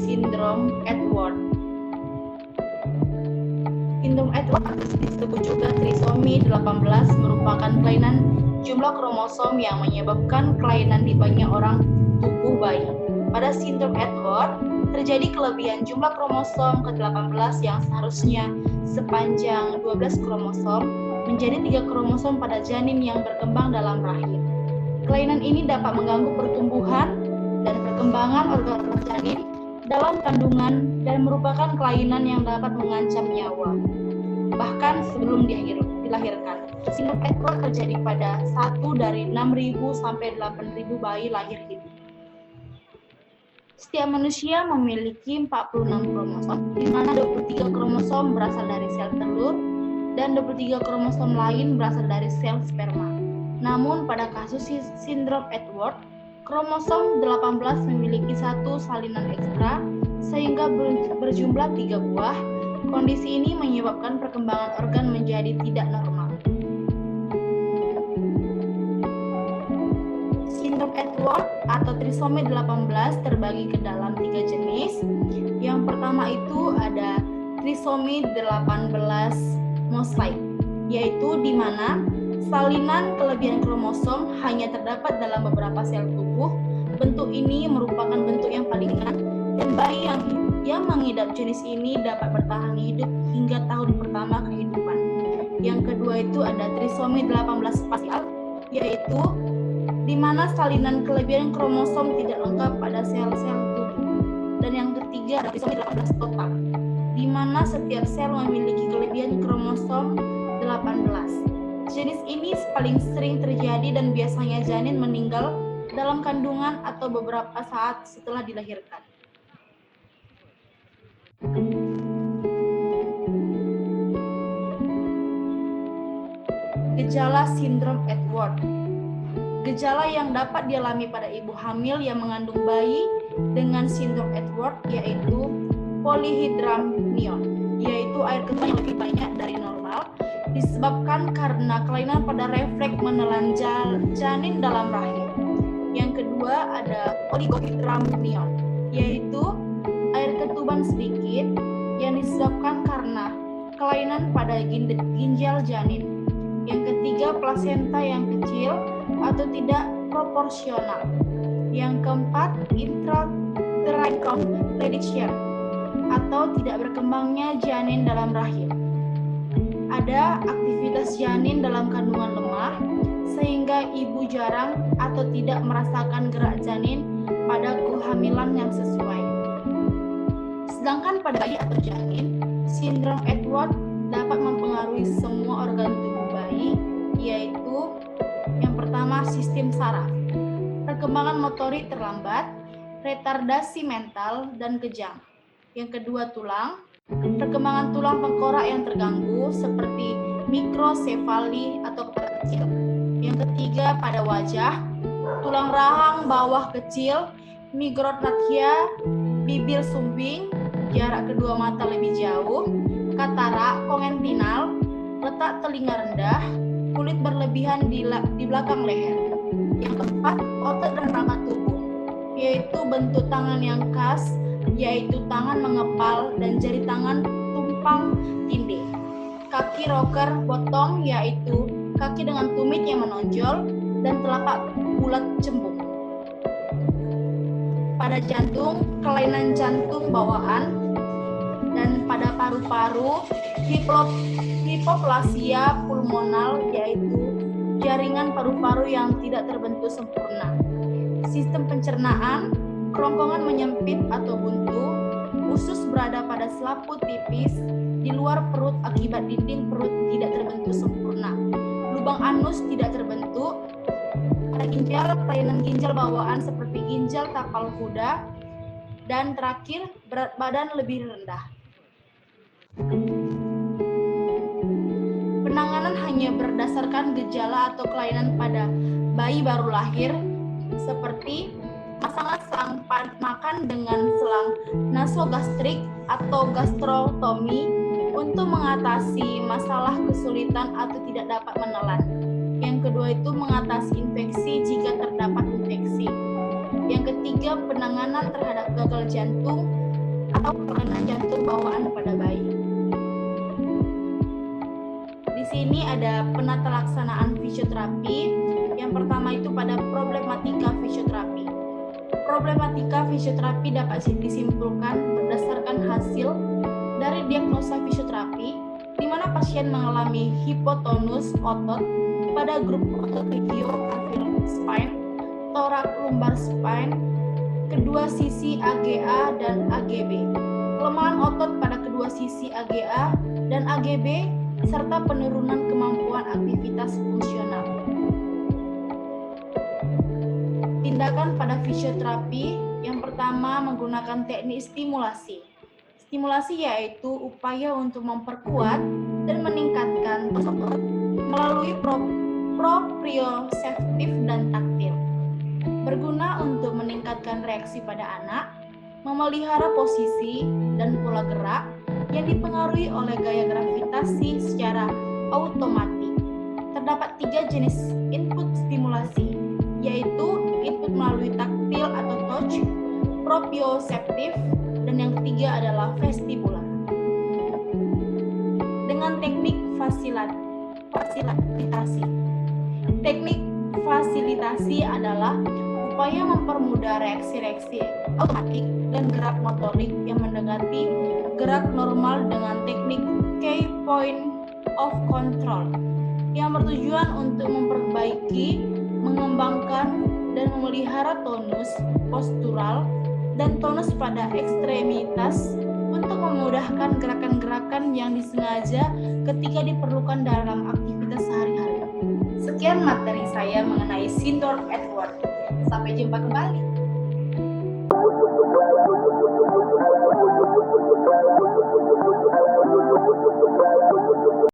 sindrom Edward. Sindrom Edward atau disebut juga trisomi 18 merupakan kelainan jumlah kromosom yang menyebabkan kelainan di banyak orang tubuh bayi. Pada sindrom Edward, terjadi kelebihan jumlah kromosom ke-18 yang seharusnya sepanjang 12 kromosom menjadi 3 kromosom pada janin yang berkembang dalam rahim. Kelainan ini dapat mengganggu pertumbuhan dan perkembangan organ janin dalam kandungan dan merupakan kelainan yang dapat mengancam nyawa. Bahkan sebelum dilahirkan, sindrom Edward terjadi pada 1 dari 6.000 sampai 8.000 bayi lahir hidup. Setiap manusia memiliki 46 kromosom, di mana 23 kromosom berasal dari sel telur dan 23 kromosom lain berasal dari sel sperma. Namun pada kasus sindrom Edward, kromosom 18 memiliki satu salinan ekstra sehingga berjumlah 3 buah. Kondisi ini menyebabkan perkembangan organ menjadi tidak normal. Sindrom Edward atau trisomi 18 terbagi ke dalam 3 jenis. Yang pertama itu ada trisomi 18 mosaik, yaitu di mana salinan kelebihan kromosom hanya terdapat dalam beberapa sel tubuh. Bentuk ini merupakan bentuk yang paling ringan dan bayi yang mengidap jenis ini dapat bertahan hidup hingga tahun pertama kehidupan. Yang kedua itu ada trisomi 18 spasial, yaitu di mana salinan kelebihan kromosom tidak lengkap pada sel-sel tubuh. Dan yang ketiga ada trisomi 18 total, di mana setiap sel memiliki kelebihan kromosom 18. Jenis ini paling sering terjadi dan biasanya janin meninggal dalam kandungan atau beberapa saat setelah dilahirkan. Gejala sindrom Edward. Gejala yang dapat dialami pada ibu hamil yang mengandung bayi dengan sindrom Edward yaitu polyhydramnion, yaitu air ketuban yang lebih banyak dari normal disebabkan karena kelainan pada refleks menelan janin dalam rahim. Yang kedua ada oligohydramnion, yaitu air ketuban sedikit yang disebabkan karena kelainan pada ginjal janin. Yang ketiga, plasenta yang kecil atau tidak proporsional. Yang keempat, intrauterine contraction atau tidak berkembangnya janin dalam rahim. Ada aktivitas janin dalam kandungan lemah sehingga ibu jarang atau tidak merasakan gerak janin pada kehamilan yang sesuai. Sedangkan pada bayi atau janin, sindrom Edward dapat mempengaruhi semua organ tubuh bayi, yaitu yang pertama sistem saraf, perkembangan motorik terlambat, retardasi mental, dan kejang. Yang kedua tulang, perkembangan tulang tengkorak yang terganggu seperti mikrosefali atau kepala kecil. Yang ketiga pada wajah, tulang rahang bawah kecil, migrotrakia, bibir sumbing, jarak kedua mata lebih jauh, katarak kongentinal, letak telinga rendah, kulit berlebihan di belakang leher. Yang keempat, otot dan rangka tubuh, yaitu bentuk tangan yang khas, yaitu tangan mengepal dan jari tangan tumpang tindih. Kaki rocker bottom, yaitu kaki dengan tumit yang menonjol dan telapak bulat cembung. Pada jantung, kelainan jantung bawaan, dan pada paru-paru, hipoplasia pulmonal, yaitu jaringan paru-paru yang tidak terbentuk sempurna. Sistem pencernaan, kerongkongan menyempit atau buntu, usus berada pada selaput tipis di luar perut akibat dinding perut tidak terbentuk sempurna. Lubang anus tidak terbentuk. Pada ginjal, kelainan ginjal bawaan seperti ginjal tapal kuda. Dan terakhir, berat badan lebih rendah. Penanganan hanya berdasarkan gejala atau kelainan pada bayi baru lahir, seperti pasangan selang makan dengan selang nasogastrik atau gastrotomi untuk mengatasi masalah kesulitan atau tidak dapat menelan. Yang kedua itu mengatasi infeksi jika terdapat infeksi. Yang ketiga, penanganan terhadap gagal jantung atau kelainan jantung bawaan pada bayi. Di sini ada penata laksanaan fisioterapi. Yang pertama itu pada problematika fisioterapi. Problematika fisioterapi dapat disimpulkan berdasarkan hasil dari diagnosa fisioterapi, di mana pasien mengalami hipotonus otot pada grup otot tibio-clavicular spine, thorax lumbar spine, kedua sisi AGA dan AGB, kelemahan otot pada kedua sisi AGA dan AGB, serta penurunan kemampuan aktivitas fungsional. Tindakan pada fisioterapi yang pertama menggunakan teknik stimulasi. Stimulasi yaitu upaya untuk memperkuat dan meningkatkan otot melalui proprioseptif dan taktil. Berguna untuk meningkatkan reaksi pada anak, memelihara posisi dan pola gerak yang dipengaruhi oleh gaya gravitasi secara otomatis. Terdapat 3 jenis input stimulasi, yaitu input melalui taktil atau touch, proprioseptif, dan yang ketiga adalah vestibular. Dengan teknik fasilitasi. Teknik fasilitasi adalah upaya mempermudah reaksi-reaksi otomatik dan gerak motorik yang mendekati gerak normal dengan teknik key point of control yang bertujuan untuk memperbaiki, mengembangkan, dan memelihara tonus postural dan tonus pada ekstremitas untuk memudahkan gerakan-gerakan yang disengaja ketika diperlukan dalam aktivitas sehari-hari. Sekian materi saya mengenai Sindorf Edward. Sampai jumpa kembali.